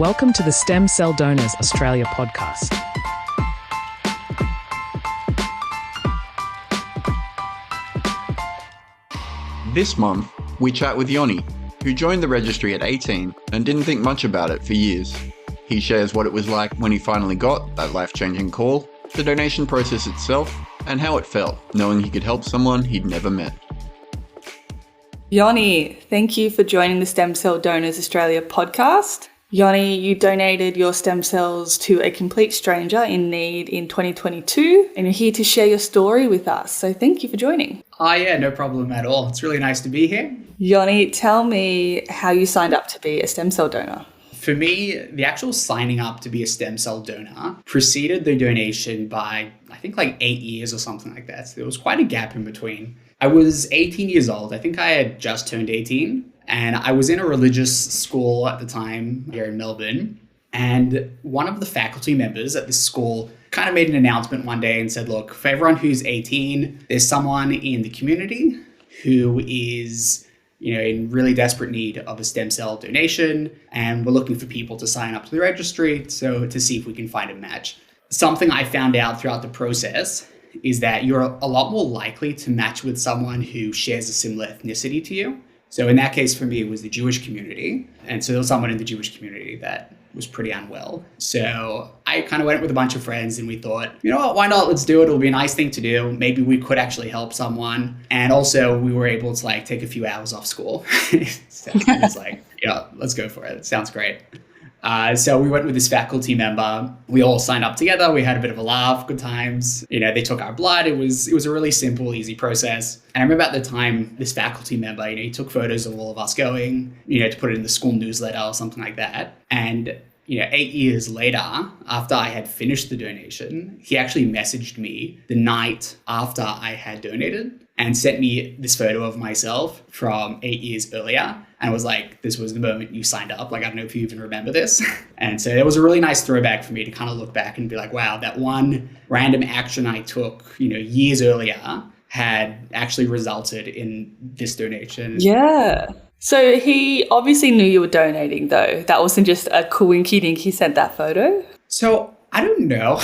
Welcome to the Stem Cell Donors Australia podcast. This month, we chat with Yoni, who joined the registry at 18 and didn't think much about it for years. He shares what it was like when he finally got that life-changing call, the donation process itself, and how it felt, knowing he could help someone he'd never met. Yoni, thank you for joining the Stem Cell Donors Australia podcast. Yoni, you donated your stem cells to a complete stranger in need in 2022, and you're here to share your story with us. So thank you for joining. Oh yeah, no problem at all. It's really nice to be here. Yoni, tell me how you signed up to be a stem cell donor. For me, the actual signing up to be a stem cell donor preceded the donation by, I think, like 8 years or something like that. So there was quite a gap in between. I was 18 years old. I think I had just turned 18. And I was in a religious school at the time here in Melbourne. And one of the faculty members at this school kind of made an announcement one day and said, look, for everyone who's 18, there's someone in the community who is, in really desperate need of a stem cell donation. And we're looking for people to sign up to the registry to see if we can find a match. Something I found out throughout the process is that you're a lot more likely to match with someone who shares a similar ethnicity to you. So in that case, for me, it was the Jewish community. And so there was someone in the Jewish community that was pretty unwell. So I kind of went with a bunch of friends and we thought, you know what, why not? Let's do it. It'll be a nice thing to do. Maybe we could actually help someone. And also we were able to take a few hours off school. So it was let's go for it. It sounds great. So we went with this faculty member. We all signed up together. We had a bit of a laugh, good times. They took our blood. It was a really simple, easy process. And I remember at the time, this faculty member, he took photos of all of us going, to put it in the school newsletter or something like that. And 8 years later, after I had finished the donation, he actually messaged me the night after I had donated and sent me this photo of myself from 8 years earlier. And was like, this was the moment you signed up. I don't know if you even remember this. And so it was a really nice throwback for me to kind of look back and be like, wow, that one random action I took, years earlier had actually resulted in this donation. Yeah. So he obviously knew you were donating though. That wasn't just a coinky dink he sent that photo? So I don't know.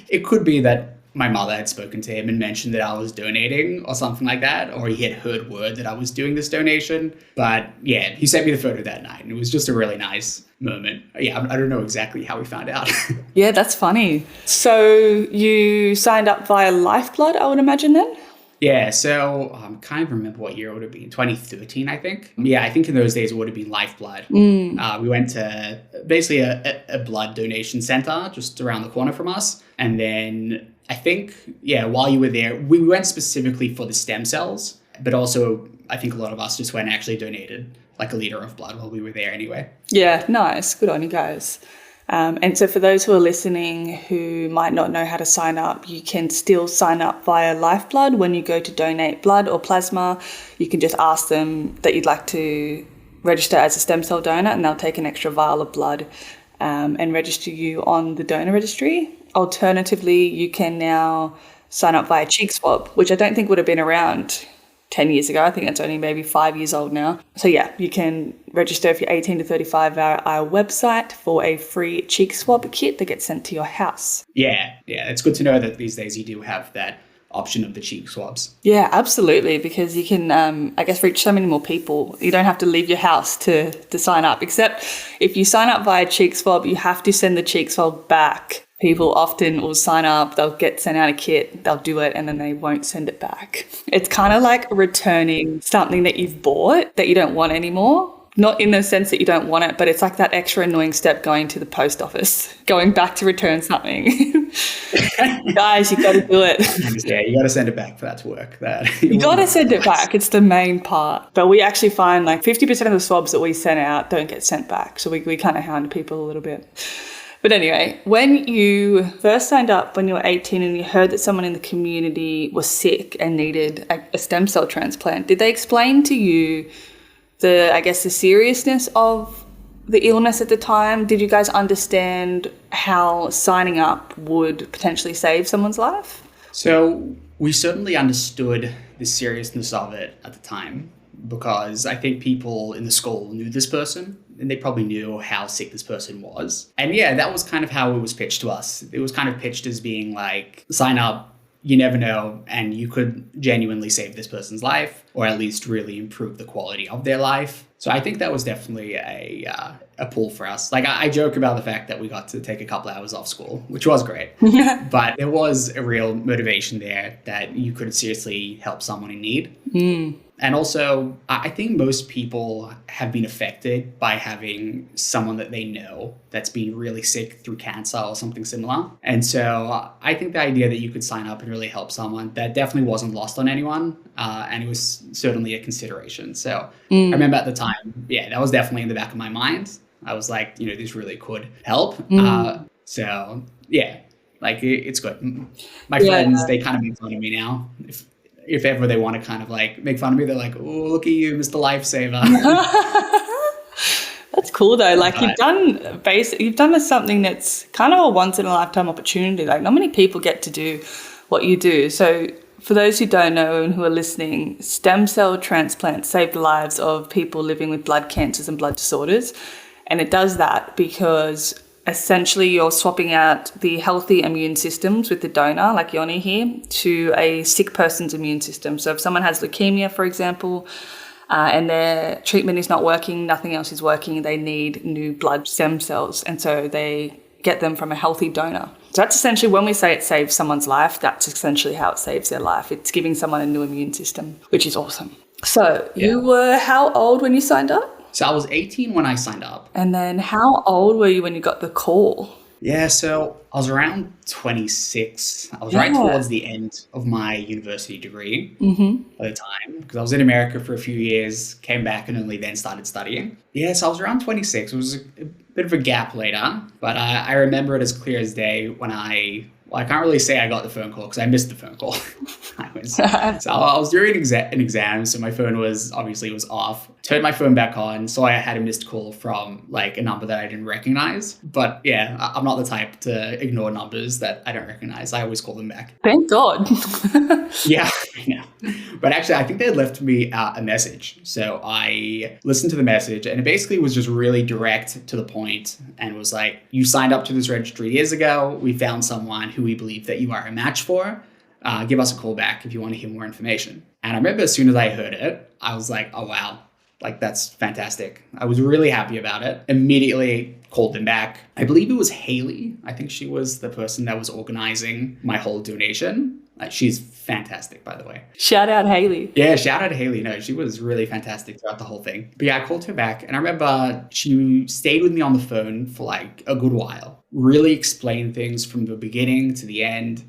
It could be that my mother had spoken to him and mentioned that I was donating or something like that, or he had heard word that I was doing this donation. But yeah, he sent me the photo that night and it was just a really nice moment. Yeah, I don't know exactly how we found out. Yeah, that's funny. So you signed up via Lifeblood, I would imagine then? Yeah, so I can't even remember what year it would have been, 2013, I think. Yeah, I think in those days it would have been Lifeblood. We went to basically a blood donation center just around the corner from us. And then I think, while you were there, we went specifically for the stem cells, but also I think a lot of us just went and actually donated like a liter of blood while we were there anyway. Yeah, nice. Good on you guys. And so for those who are listening who might not know how to sign up, you can still sign up via Lifeblood. When you go to donate blood or plasma, you can just ask them that you'd like to register as a stem cell donor and they'll take an extra vial of blood and register you on the donor registry. Alternatively, you can now sign up via cheek swab, which I don't think would have been around 10 years ago. I think it's only maybe 5 years old now. So yeah, you can register if you're 18 to 35 via our website for a free cheek swab kit that gets sent to your house. Yeah. It's good to know that these days you do have that option of the cheek swabs. Yeah, absolutely, because you can, reach so many more people. You don't have to leave your house to sign up, except if you sign up via cheek swab, you have to send the cheek swab back. People often will sign up, they'll get sent out a kit, they'll do it, and then they won't send it back. It's kind of like returning something that you've bought that you don't want anymore. Not in the sense that you don't want it, but it's like that extra annoying step going to the post office, going back to return something. Guys, you got to do it. Yeah, you got to send it back for that to work. You got to send it back. It's the main part. But we actually find 50% of the swabs that we send out don't get sent back. So we kind of hound people a little bit. But anyway, when you first signed up when you were 18 and you heard that someone in the community was sick and needed a stem cell transplant, did they explain to you the seriousness of the illness at the time? Did you guys understand how signing up would potentially save someone's life? So we certainly understood the seriousness of it at the time. because I think people in the school knew this person and they probably knew how sick this person was. And yeah, that was kind of how it was pitched to us. It was kind of pitched as being like, sign up, you never know, and you could genuinely save this person's life or at least really improve the quality of their life. So I think that was definitely a pull for us. Like I joke about the fact that we got to take a couple hours off school, which was great. But there was a real motivation there that you could seriously help someone in need. And also, I think most people have been affected by having someone that they know that's been really sick through cancer or something similar. And so I think the idea that you could sign up and really help someone, that definitely wasn't lost on anyone. And it was certainly a consideration. So I remember at the time, yeah, that was definitely in the back of my mind. I was like, this really could help. So yeah, like it's good. My friends, they kind of make fun of me now. If ever they want to kind of like make fun of me, they're like, "Oh, look at you, Mr. Lifesaver." That's cool though. Like you've done something that's kind of a once in a lifetime opportunity. Like not many people get to do what you do. So for those who don't know and who are listening, stem cell transplants save the lives of people living with blood cancers and blood disorders. And it does that because essentially you're swapping out the healthy immune systems with the donor, like Yoni here, to a sick person's immune system. So if someone has leukemia, for example, and their treatment is not working, nothing else is working, they need new blood stem cells. And so they get them from a healthy donor. So that's essentially, when we say it saves someone's life, that's essentially how it saves their life. It's giving someone a new immune system, which is awesome. So you were how old when you signed up? So I was 18 when I signed up. And then how old were you when you got the call? Yeah, so I was around 26. I was right towards the end of my university degree at the time, because I was in America for a few years, came back and only then started studying. Yeah, so I was around 26. It was a bit of a gap later, but I remember it as clear as day when I can't really say I got the phone call because I missed the phone call. I was doing an exam, so my phone was off. Turned my phone back on, so I had a missed call from like a number that I didn't recognize. But yeah, I'm not the type to ignore numbers that I don't recognize. I always call them back. Thank God. Yeah. But actually, I think they had left me a message. So I listened to the message, and it basically was just really direct to the point and was like, you signed up to this registry years ago. We found someone who we believe that you are a match for. Give us a call back if you want to hear more information. And I remember as soon as I heard it, I was like, oh, wow, like that's fantastic. I was really happy about it. Immediately called them back. I believe it was Haley. I think she was the person that was organizing my whole donation. She's fantastic, by the way. Shout out Haley. Yeah, shout out Haley. No, she was really fantastic throughout the whole thing. But yeah, I called her back, and I remember she stayed with me on the phone for like a good while, really explained things from the beginning to the end.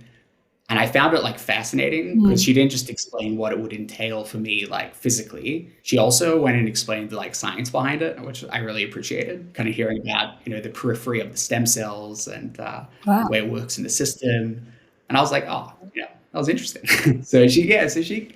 And I found it like fascinating because she didn't just explain what it would entail for me like physically. She also went and explained the like science behind it, which I really appreciated. Kind of hearing about, the periphery of the stem cells and the way it works in the system. And I was like, oh, that was interesting. So she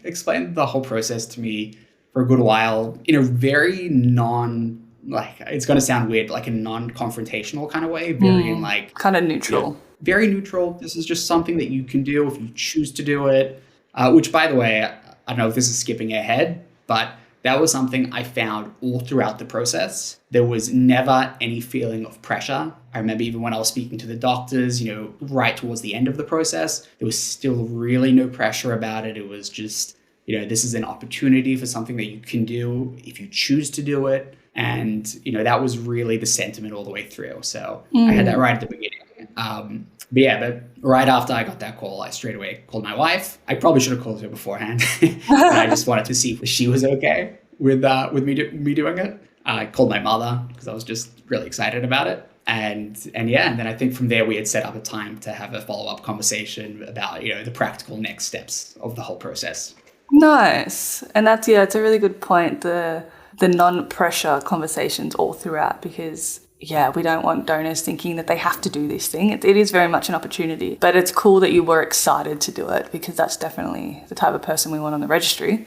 explained the whole process to me for a good while in a very it's going to sound weird, but like a non-confrontational kind of way, very kind of neutral. Very neutral. This is just something that you can do if you choose to do it, which, by the way, I don't know if this is skipping ahead, but that was something I found all throughout the process. There was never any feeling of pressure. I remember even when I was speaking to the doctors, right towards the end of the process, there was still really no pressure about it. It was just, this is an opportunity for something that you can do if you choose to do it. And, that was really the sentiment all the way through. So I had that right at the beginning. But right after I got that call, I straight away called my wife. I probably should have called her beforehand. I just wanted to see if she was okay with me doing it. I called my mother because I was just really excited about it. And then I think from there we had set up a time to have a follow-up conversation about, the practical next steps of the whole process. Nice. And that's a really good point. The non-pressure conversations all throughout, because we don't want donors thinking that they have to do this thing. It is very much an opportunity, but it's cool that you were excited to do it, because that's definitely the type of person we want on the registry.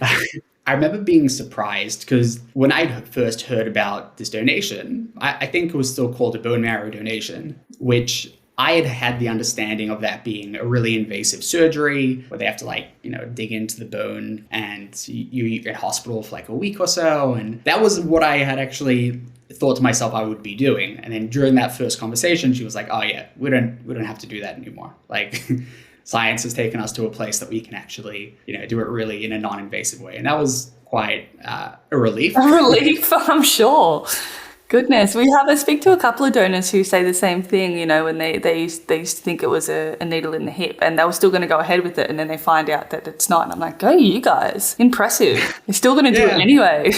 I remember being surprised because when I first heard about this donation, I think it was still called a bone marrow donation, which I had had the understanding of that being a really invasive surgery where they have to dig into the bone and you're in hospital for like a week or so. And that was what I had actually thought to myself I would be doing. And then during that first conversation, she was like, oh yeah, we don't have to do that anymore. Like science has taken us to a place that we can actually, do it really in a non-invasive way. And that was quite a relief. A relief, I'm sure. Goodness, I speak to a couple of donors who say the same thing, when they used to think it was a needle in the hip and they were still going to go ahead with it, and then they find out that it's not. And I'm like, go you guys, impressive. You're still going to do it anyway.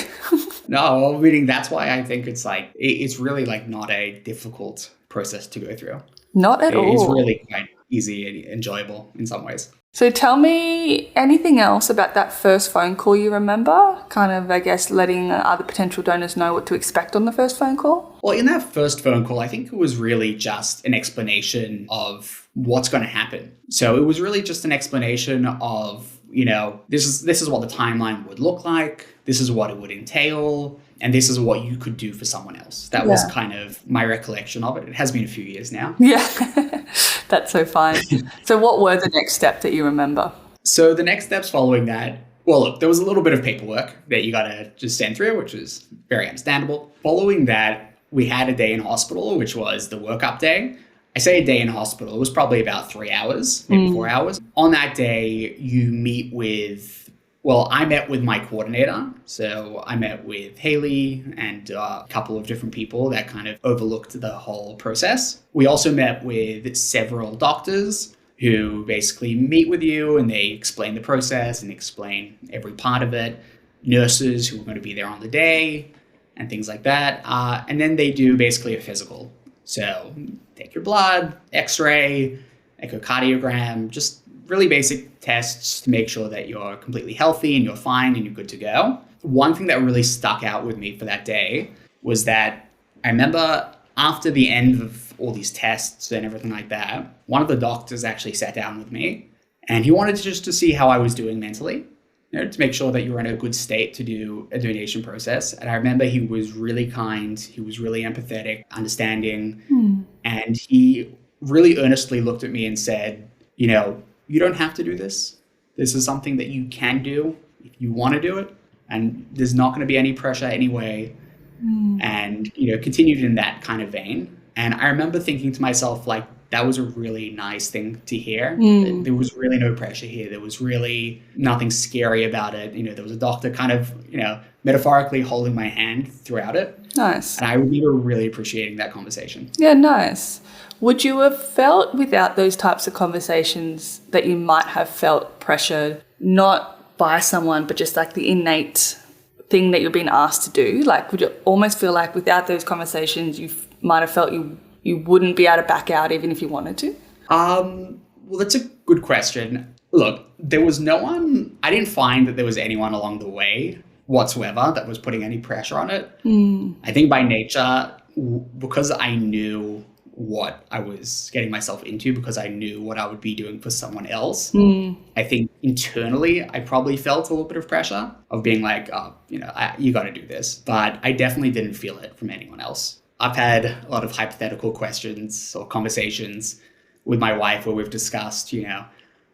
No, meaning that's why I think it's it's really not a difficult process to go through. Not at all. It's really quite easy and enjoyable in some ways. So tell me anything else about that first phone call you remember, kind of, I guess, letting other potential donors know what to expect on the first phone call? Well, in that first phone call, I think it was really just an explanation of what's going to happen. So it was really just an explanation of, this is what the timeline would look like. This is what it would entail. And this is what you could do for someone else. That was kind of my recollection of it. It has been a few years now. Yeah, that's so fine. So what were the next steps that you remember? So the next steps following that, well, look, there was a little bit of paperwork that you got to just send through, which was very understandable. Following that, we had a day in hospital, which was the workup day. I say a day in hospital, it was probably about 3 hours, maybe 4 hours. On that day, you meet with... Well, I met with my coordinator. So I met with Haley and a couple of different people that kind of overlooked the whole process. We also met with several doctors who basically meet with you and they explain the process and explain every part of it. Nurses who are going to be there on the day and things like that. And then they do basically a physical. So take your blood, x-ray, echocardiogram, just really basic tests to make sure that you're completely healthy and you're fine and you're good to go. One thing that really stuck out with me for that day was that I remember after the end of all these tests and everything like that, one of the doctors actually sat down with me and he wanted to see how I was doing mentally, to make sure that you were in a good state to do a donation process. And I remember he was really kind, he was really empathetic, understanding, and he really earnestly looked at me and said, you don't have to do this. This is something that you can do if you want to do it. And there's not going to be any pressure anyway. And, continued in that kind of vein. And I remember thinking to myself, that was a really nice thing to hear. There was really no pressure here. There was really nothing scary about it. There was a doctor kind of, metaphorically holding my hand throughout it. Nice. And I remember really appreciating that conversation. Yeah, nice. Would you have felt without those types of conversations that you might have felt pressured, not by someone, but just the innate thing that you're being asked to do? Would you almost feel like without those conversations, you might have felt you wouldn't be able to back out even if you wanted to? Well, that's a good question. Look, there was no one, I didn't find that there was anyone along the way whatsoever that was putting any pressure on it. I think by nature, because I knew what I was getting myself into, because I knew what I would be doing for someone else. I think internally, I probably felt a little bit of pressure of being like, oh, you got to do this. But I definitely didn't feel it from anyone else. I've had a lot of hypothetical questions or conversations with my wife where we've discussed,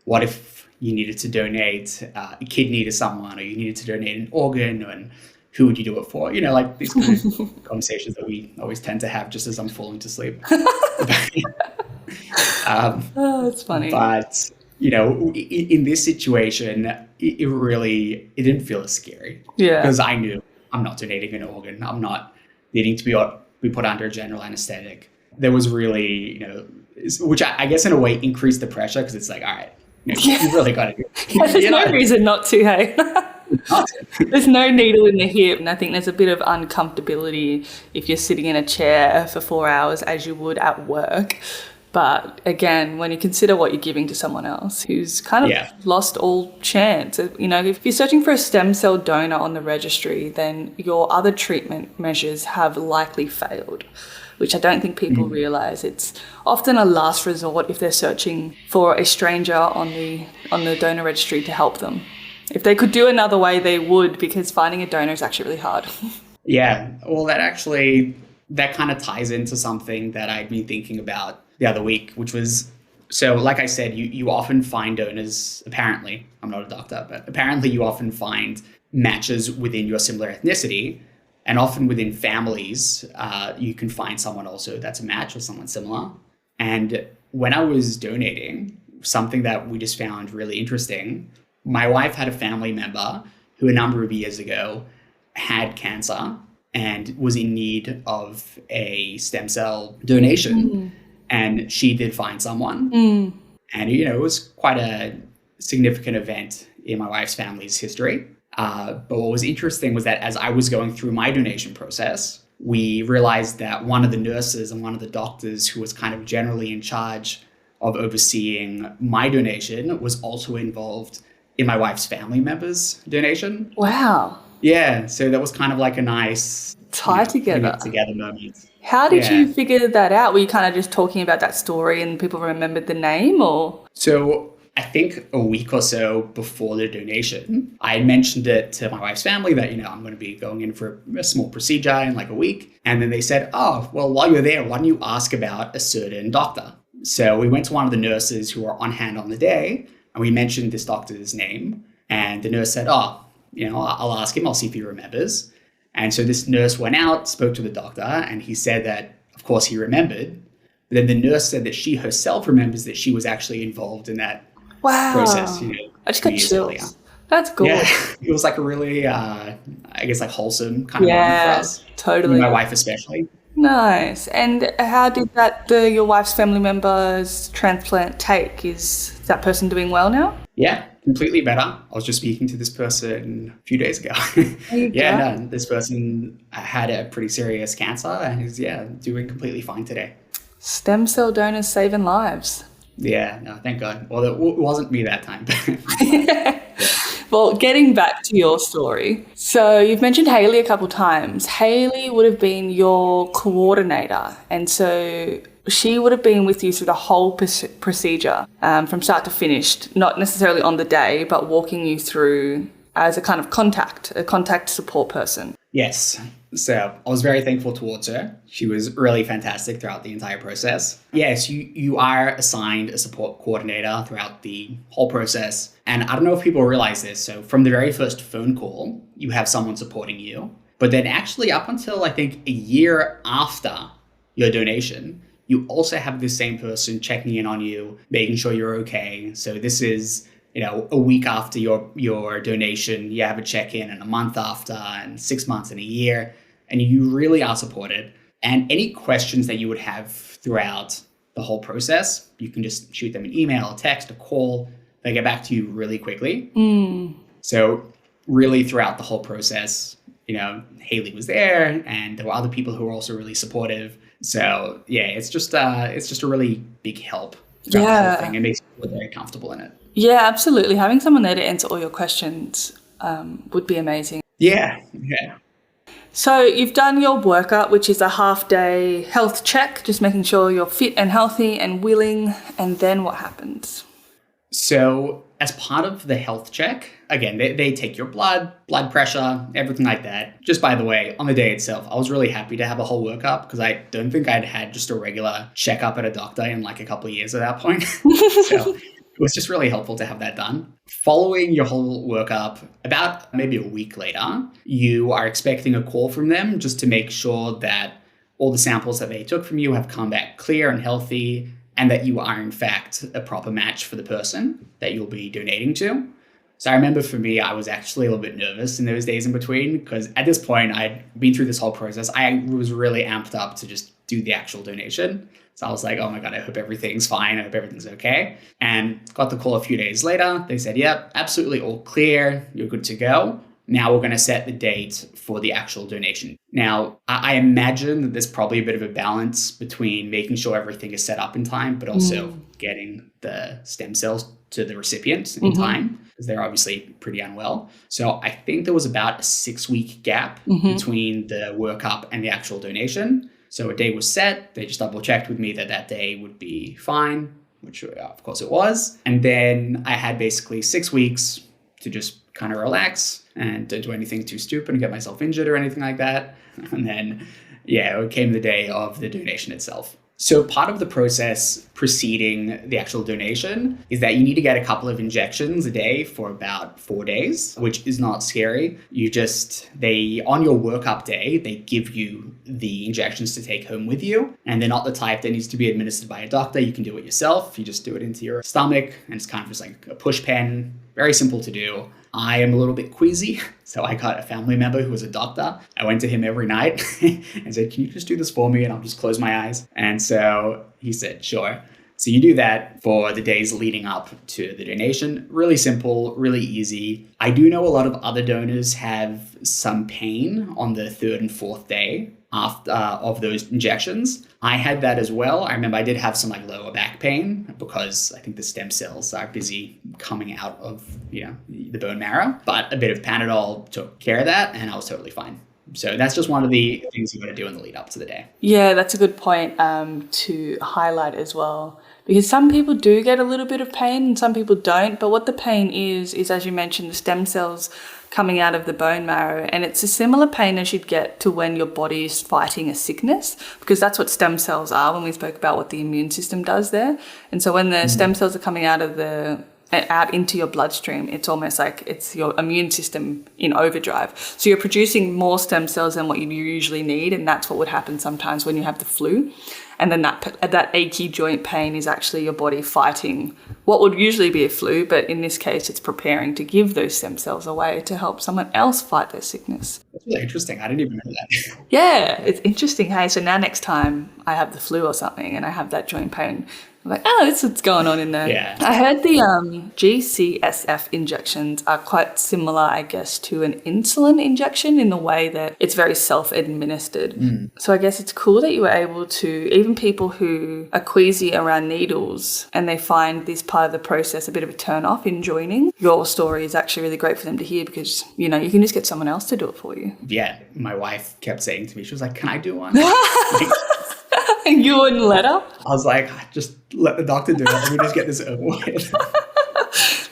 what if you needed to donate a kidney to someone, or you needed to donate an organ, and who would you do it for? These kind of conversations that we always tend to have just as I'm falling to sleep. Oh, that's funny. But, in this situation, it didn't feel as scary. Yeah. Because I knew I'm not donating an organ. I'm not needing to be put under general anesthetic. There was really, which I guess in a way increased the pressure, because it's like, all right, you really got to do it. Yeah, there's no reason not to, hey? There's no needle in the hip, and I think there's a bit of uncomfortability if you're sitting in a chair for 4 hours as you would at work. But again, when you consider what you're giving to someone else who's kind of lost all chance, if you're searching for a stem cell donor on the registry, then your other treatment measures have likely failed, which I don't think people realize. It's often a last resort if they're searching for a stranger on the donor registry to help them. If they could do another way, they would, because finding a donor is actually really hard. Yeah, well, that kind of ties into something that I've been thinking about the other week, which was, so like I said, you often find donors, apparently, I'm not a doctor, but apparently you often find matches within your similar ethnicity. And often within families, you can find someone also that's a match or someone similar. And when I was donating, something that we just found really interesting, my wife had a family member who a number of years ago had cancer and was in need of a stem cell donation. And she did find someone. And, it was quite a significant event in my wife's family's history. But what was interesting was that as I was going through my donation process, we realized that one of the nurses and one of the doctors who was kind of generally in charge of overseeing my donation was also involved in my wife's family member's donation. Wow. Yeah, so that was kind of like a nice together moment. How did you figure that out? Were you kind of just talking about that story and people remembered the name, or? So I think a week or so before the donation, I mentioned it to my wife's family that, I'm going to be going in for a small procedure in like a week. And then they said, oh, well, while you're there, why don't you ask about a certain doctor? So we went to one of the nurses who were on hand on the day, and we mentioned this doctor's name. And the nurse said, oh, I'll ask him, I'll see if he remembers. And so this nurse went out, spoke to the doctor, and he said that, of course, he remembered. But then the nurse said that she herself remembers that she was actually involved in that process. I just got chills. Earlier. That's cool. Yeah, it was like a really, wholesome kind of moment for us. Totally. My wife especially. Nice. And how did your wife's family member's transplant take? Is that person doing well now? Yeah, completely better. I was just speaking to this person a few days ago. This person had a pretty serious cancer and is, doing completely fine today. Stem cell donors saving lives. Yeah, no, thank God. Well, it wasn't me that time. Well, getting back to your story. So you've mentioned Hayley a couple times. Hayley would have been your coordinator. And so she would have been with you through the whole procedure from start to finish, not necessarily on the day, but walking you through as a kind of a contact support person. Yes. So I was very thankful towards her. She was really fantastic throughout the entire process. Yes, you are assigned a support coordinator throughout the whole process. And I don't know if people realize this. So from the very first phone call, you have someone supporting you. But then actually up until I think a year after your donation, you also have the same person checking in on you, making sure you're okay. So this is, a week after your donation, you have a check-in, and a month after, and 6 months, and a year, and you really are supported. And any questions that you would have throughout the whole process, you can just shoot them an email, a text, a call. They get back to you really quickly. So really throughout the whole process, Hayley was there, and there were other people who were also really supportive. So yeah, it's just a really big help throughout the whole thing. It makes you feel very comfortable in it. Yeah, absolutely. Having someone there to answer all your questions would be amazing. Yeah. So you've done your workup, which is a half-day health check, just making sure you're fit and healthy and willing. And then what happens? So as part of the health check, again, they take your blood pressure, everything like that. Just by the way, on the day itself, I was really happy to have a whole workup because I don't think I'd had just a regular checkup at a doctor in like a couple of years at that point. So it was just really helpful to have that done. Following your whole workup, about maybe a week later, you are expecting a call from them just to make sure that all the samples that they took from you have come back clear and healthy, and that you are in fact a proper match for the person that you'll be donating to. So I remember for me, I was actually a little bit nervous in those days in between because at this point I'd been through this whole process. I was really amped up to just do the actual donation. So I was like, oh my God, I hope everything's fine. I hope everything's okay. And got the call a few days later. They said, yep, absolutely all clear. You're good to go. Now we're going to set the date for the actual donation. Now, I imagine that there's probably a bit of a balance between making sure everything is set up in time, but also getting the stem cells to the recipient in time, because they're obviously pretty unwell. So I think there was about a 6-week gap between the workup and the actual donation. So a day was set. They just double checked with me that day would be fine, which of course it was. And then I had basically 6 weeks to just kind of relax and don't do anything too stupid and get myself injured or anything like that. And then, it came the day of the donation itself. So part of the process preceding the actual donation is that you need to get a couple of injections a day for about 4 days, which is not scary. On your workup day, they give you the injections to take home with you. And they're not the type that needs to be administered by a doctor. You can do it yourself. You just do it into your stomach, and it's kind of just like a push pen. Very simple to do. I am a little bit queasy, so I got a family member who was a doctor. I went to him every night and said, can you just do this for me? And I'll just close my eyes. And so he said, sure. So you do that for the days leading up to the donation. Really simple, really easy. I do know a lot of other donors have some pain on the third and fourth day after of those injections. I had that as well. I remember I did have some like lower back pain because I think the stem cells are busy coming out of the bone marrow. But a bit of Panadol took care of that, and I was totally fine. So that's just one of the things you got to do in the lead up to the day. Yeah, that's a good point to highlight as well. Because some people do get a little bit of pain and some people don't. But what the pain is as you mentioned, the stem cells coming out of the bone marrow. And it's a similar pain as you'd get to when your body is fighting a sickness, because that's what stem cells are when we spoke about what the immune system does there. And so when the stem cells are coming out into your bloodstream, it's almost like it's your immune system in overdrive. So you're producing more stem cells than what you usually need, and that's what would happen sometimes when you have the flu. And then that achy joint pain is actually your body fighting what would usually be a flu, but in this case, it's preparing to give those stem cells away to help someone else fight their sickness. That's really interesting. I didn't even know that. Yeah, it's interesting. Hey, so now next time I have the flu or something and I have that joint pain, I'm like, oh, this is what's going on in there. Yeah. I heard the GCSF injections are quite similar, I guess, to an insulin injection in the way that it's very self-administered. So I guess it's cool that you were able to, even people who are queasy around needles and they find this part of the process a bit of a turn off in joining, your story is actually really great for them to hear because, you can just get someone else to do it for you. Yeah. My wife kept saying to me, she was like, can I do one? You wouldn't let her? I was like, just let the doctor do it. Let me just get this over with.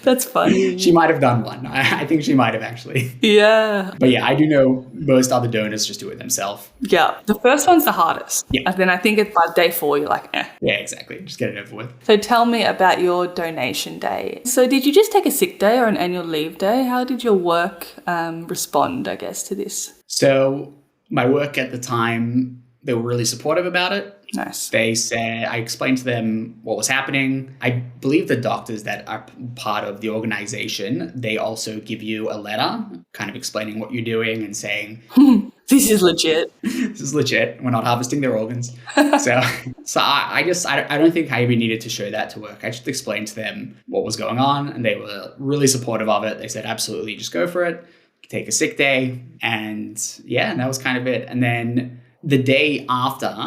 That's funny. She might have done one. I think she might have actually. Yeah. But yeah, I do know most other donors just do it themselves. Yeah. The first one's the hardest. Yeah. And then I think it's by day 4, you're like, eh. Yeah, exactly. Just get it over with. So tell me about your donation day. So did you just take a sick day or an annual leave day? How did your work respond, I guess, to this? So my work at the time, they were really supportive about it. Nice. They said, I explained to them what was happening. I believe the doctors that are part of the organization, they also give you a letter kind of explaining what you're doing and saying, this is legit. This is legit. We're not harvesting their organs. So I don't think I even needed to show that to work. I just explained to them what was going on and they were really supportive of it. They said, absolutely, just go for it. Take a sick day. And that was kind of it. And then the day after,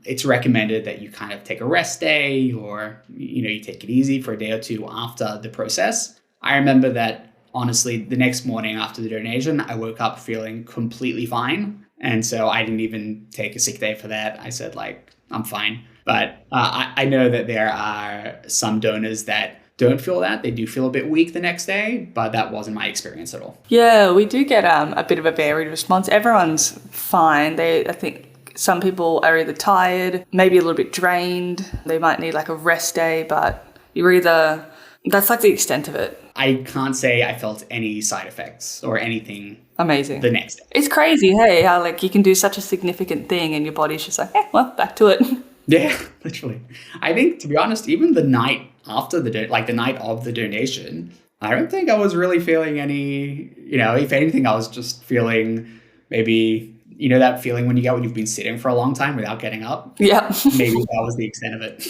it's recommended that you kind of take a rest day or, you take it easy for a day or two after the process. I remember that, honestly, the next morning after the donation, I woke up feeling completely fine. And so I didn't even take a sick day for that. I said, I'm fine. But I know that there are some donors that don't feel that. They do feel a bit weak the next day, but that wasn't my experience at all. Yeah, we do get a bit of a varied response. Everyone's fine. I think some people are either tired, maybe a little bit drained. They might need a rest day, but that's the extent of it. I can't say I felt any side effects or anything. Amazing. The next day. It's crazy, hey, how you can do such a significant thing and your body's just back to it. Yeah, literally. I think, to be honest, even the night after the night of the donation, I don't think I was really feeling any, if anything, I was just feeling maybe, that feeling when you've been sitting for a long time without getting up. Yeah. Maybe that was the extent of it.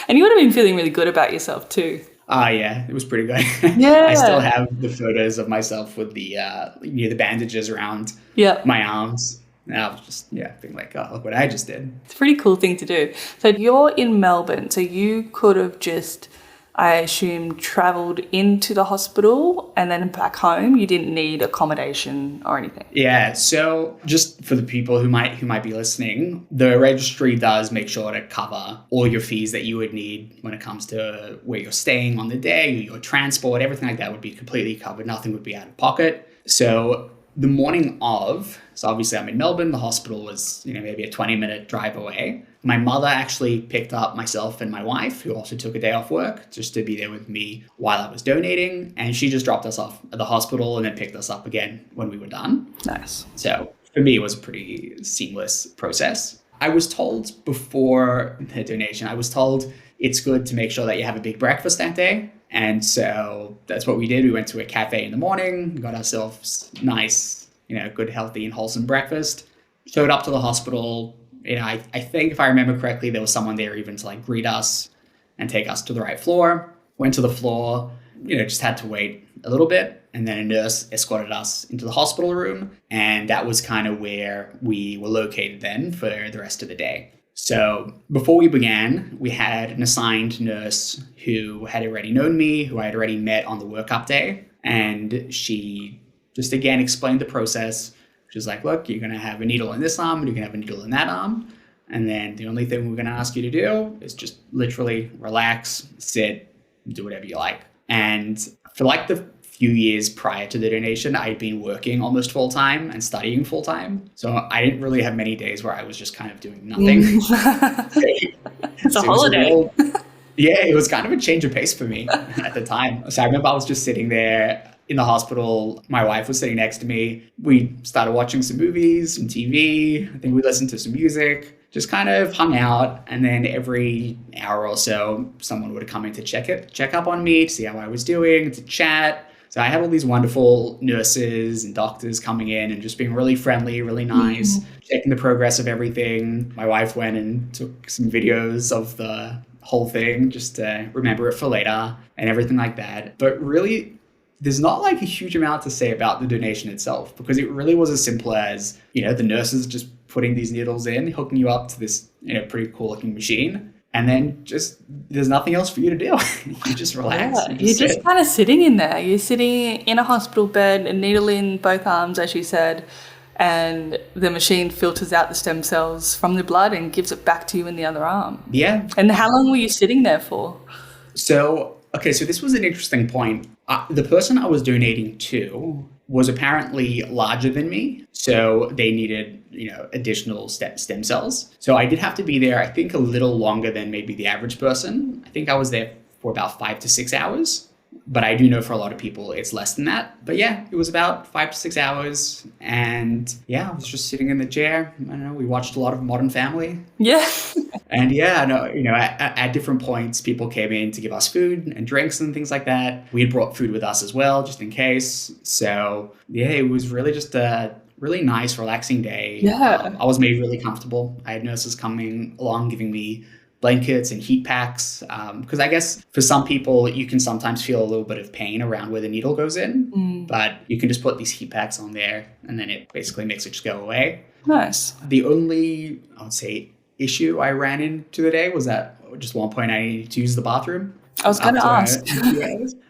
And you would have been feeling really good about yourself too. Yeah, it was pretty good. Yeah. I still have the photos of myself with the the bandages around my arms. And I was just, being like, oh, look what I just did. It's a pretty cool thing to do. So you're in Melbourne, so you could have just, I assume, travelled into the hospital and then back home. You didn't need accommodation or anything. Yeah, so just for the people who might be listening, the registry does make sure to cover all your fees that you would need when it comes to where you're staying on the day, your transport, everything like that would be completely covered. Nothing would be out of pocket. So the morning of, so obviously I'm in Melbourne, the hospital was, maybe a 20-minute drive away. My mother actually picked up myself and my wife, who also took a day off work, just to be there with me while I was donating. And she just dropped us off at the hospital and then picked us up again when we were done. Nice. So for me, it was a pretty seamless process. I was told before the donation, it's good to make sure that you have a big breakfast that day. And so that's what we did. We went to a cafe in the morning, got ourselves nice, good, healthy and wholesome breakfast, showed up to the hospital. I think if I remember correctly, there was someone there even to like greet us and take us to the right floor. Went to the floor, just had to wait a little bit. And then a nurse escorted us into the hospital room. And that was kind of where we were located then for the rest of the day. So before we began, we had an assigned nurse who had already known me, who I had already met on the workup day. And she just again explained the process. She was like, look, you're going to have a needle in this arm and you're going to have a needle in that arm. And then the only thing we're going to ask you to do is just literally relax, sit, do whatever you like. And for like the few years prior to the donation, I'd been working almost full time and studying full time. So I didn't really have many days where I was just kind of doing nothing. It's a holiday. It was kind of a change of pace for me at the time. So I remember I was just sitting there in the hospital. My wife was sitting next to me. We started watching some movies, some TV. I think we listened to some music, just kind of hung out. And then every hour or so, someone would come in to check up on me, to see how I was doing, to chat. So I had all these wonderful nurses and doctors coming in and just being really friendly, really nice, checking the progress of everything. My wife went and took some videos of the whole thing just to remember it for later and everything like that. But really, there's not like a huge amount to say about the donation itself, because it really was as simple as, the nurses just putting these needles in, hooking you up to this, pretty cool looking machine. And then just, there's nothing else for you to do. You just relax. Yeah, you're just kind of sitting in there. You're sitting in a hospital bed, a needle in both arms, as you said, and the machine filters out the stem cells from the blood and gives it back to you in the other arm. Yeah. And how long were you sitting there for? So this was an interesting point. The person I was donating to was apparently larger than me. So they needed, additional stem cells. So I did have to be there, I think, a little longer than maybe the average person. I think I was there for about 5 to 6 hours. But I do know for a lot of people it's less than that. But yeah, it was about 5 to 6 hours. And yeah, I was just sitting in the chair. I don't know, we watched a lot of Modern Family. Yeah. And yeah, at different points, people came in to give us food and drinks and things like that. We had brought food with us as well, just in case. So yeah, it was really just a really nice, relaxing day. Yeah. I was made really comfortable. I had nurses coming along, giving me blankets and heat packs, because I guess for some people you can sometimes feel a little bit of pain around where the needle goes in, but you can just put these heat packs on there and then it basically makes it just go away. Nice. The only, I would say, issue I ran into the day was that just one point I needed to use the bathroom. I was going to ask.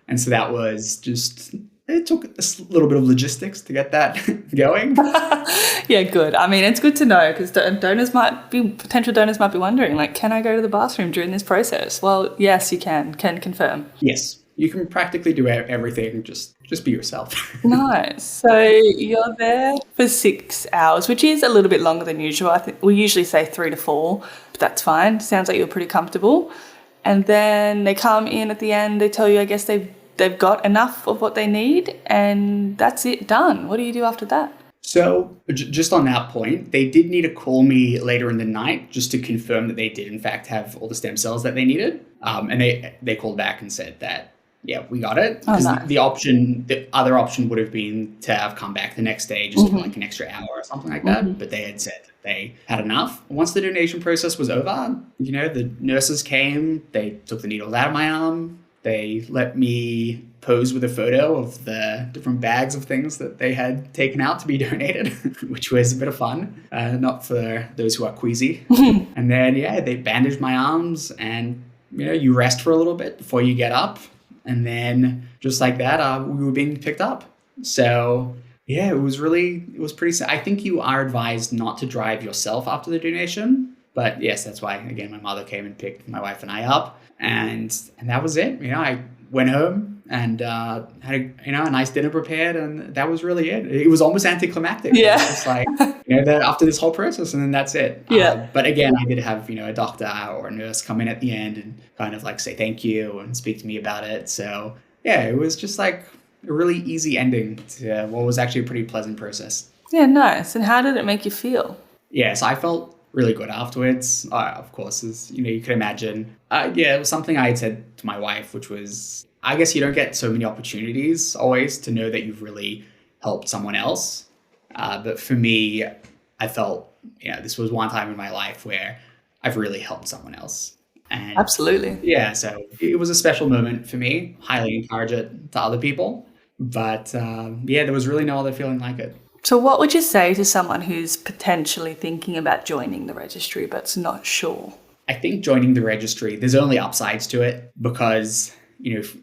And so that was just, it took a little bit of logistics to get that going. Yeah, good. I mean, it's good to know, because potential donors might be wondering, like, can I go to the bathroom during this process? Well, yes, you can confirm. Yes, you can practically do everything. Just be yourself. Nice. So you're there for 6 hours, which is a little bit longer than usual. I think we usually say 3 to 4, but that's fine. Sounds like you're pretty comfortable. And then they come in at the end. They tell you, I guess they've got enough of what they need, and that's it, done. What do you do after that? So just on that point, they did need to call me later in the night just to confirm that they did in fact have all the stem cells that they needed. And they called back and said that, yeah, we got it. Oh, nice. The other option would have been to have come back the next day, just for like an extra hour or something like that. But they had said that they had enough. Once the donation process was over, the nurses came, they took the needles out of my arm. They let me pose with a photo of the different bags of things that they had taken out to be donated, which was a bit of fun, not for those who are queasy. And then, yeah, they bandaged my arms and, you rest for a little bit before you get up. And then just like that, we were being picked up. So yeah, it was pretty, I think you are advised not to drive yourself after the donation. But yes, that's why, again, my mother came and picked my wife and I up. And that was it. I went home, and had a nice dinner prepared, and that was really it. It was almost anticlimactic. Yeah. It was just like, that after this whole process, and then that's it. Yeah. But again, I did have, a doctor or a nurse come in at the end and kind of like say thank you and speak to me about it. So yeah, it was just like a really easy ending to what was actually a pretty pleasant process. Yeah, nice. And how did it make you feel? Yes, I felt really good afterwards. Of course, as you could imagine. It was something I had said to my wife, which was, I guess you don't get so many opportunities always to know that you've really helped someone else. But for me, I felt, this was one time in my life where I've really helped someone else. And Absolutely. yeah, so it was a special moment for me. Highly encourage it to other people. But there was really no other feeling like it. So what would you say to someone who's potentially thinking about joining the registry but's not sure? I think joining the registry, there's only upsides to it because,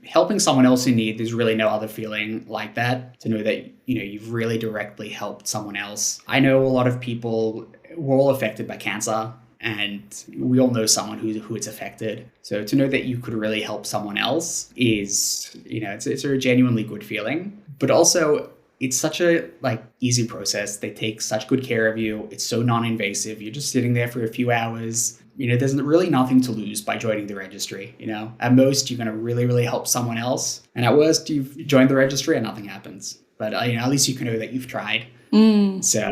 helping someone else in need, there's really no other feeling like that, to know that, you've really directly helped someone else. I know a lot of people, we're all affected by cancer, and we all know someone who it's affected. So to know that you could really help someone else is, it's a genuinely good feeling. But also, it's such a easy process. They take such good care of you. It's so non-invasive. You're just sitting there for a few hours. There's really nothing to lose by joining the registry. At most, you're going to really, really help someone else. And at worst, you've joined the registry and nothing happens. But, at least you can know that you've tried. So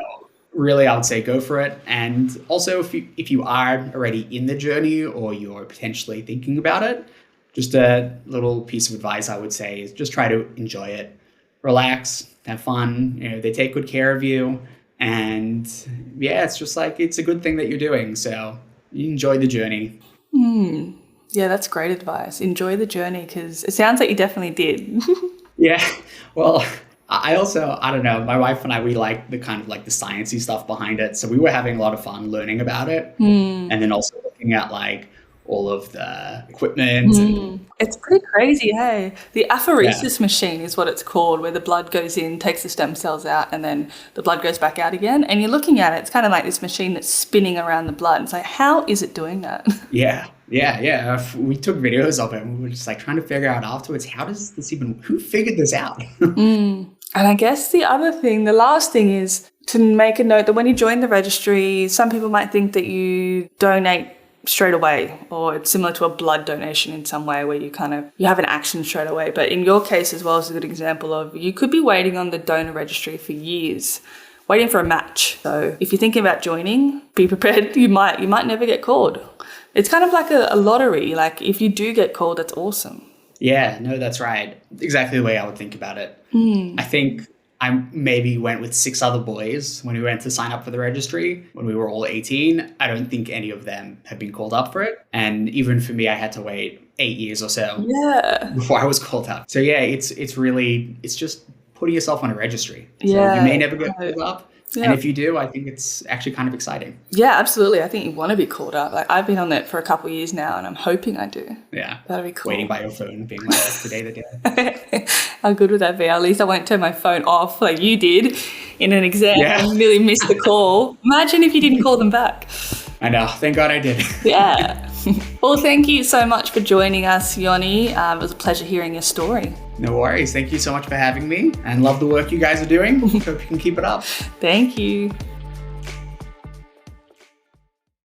really, I would say go for it. And also, if you are already in the journey or you're potentially thinking about it, just a little piece of advice I would say is just try to enjoy it. Relax, have fun. They take good care of you. And it's just it's a good thing that you're doing. So you enjoy the journey. Yeah, that's great advice. Enjoy the journey, because it sounds like you definitely did. Yeah. Well, I don't know, my wife and I, we like the kind of the sciencey stuff behind it. So we were having a lot of fun learning about it. And then also looking at all of the equipment. And, it's pretty crazy, hey? The apheresis machine is what it's called, where the blood goes in, takes the stem cells out, and then the blood goes back out again. And you're looking at it, it's kind of like this machine that's spinning around the blood. It's how is it doing that? Yeah. We took videos of it and we were just trying to figure out afterwards, how does this who figured this out? And I guess the last thing is to make a note that when you join the registry, some people might think that you donate straight away, or it's similar to a blood donation in some way where you have an action straight away. But in your case as well is a good example of you could be waiting on the donor registry for years, waiting for a match. So if you're thinking about joining, be prepared. You might never get called. It's kind of like a lottery. If you do get called, that's awesome. Yeah, no, that's right. Exactly the way I would think about it. I think I maybe went with 6 other boys when we went to sign up for the registry when we were all 18. I don't think any of them have been called up for it. And even for me, I had to wait 8 years or so before I was called up. So yeah, it's just putting yourself on a registry. So you may never get called up. Yeah. And if you do, I think it's actually kind of exciting. Yeah, absolutely. I think you want to be called up. I've been on that for a couple of years now, and I'm hoping I do. Yeah. That'd be cool. Waiting by your phone, being today the day. How good would that be? At least I won't turn my phone off like you did in an exam and really miss the call. Imagine if you didn't call them back. I know. Thank God I did. Yeah. Well, thank you so much for joining us, Yoni. It was a pleasure hearing your story. No worries. Thank you so much for having me, and love the work you guys are doing. Hope you can keep it up. Thank you.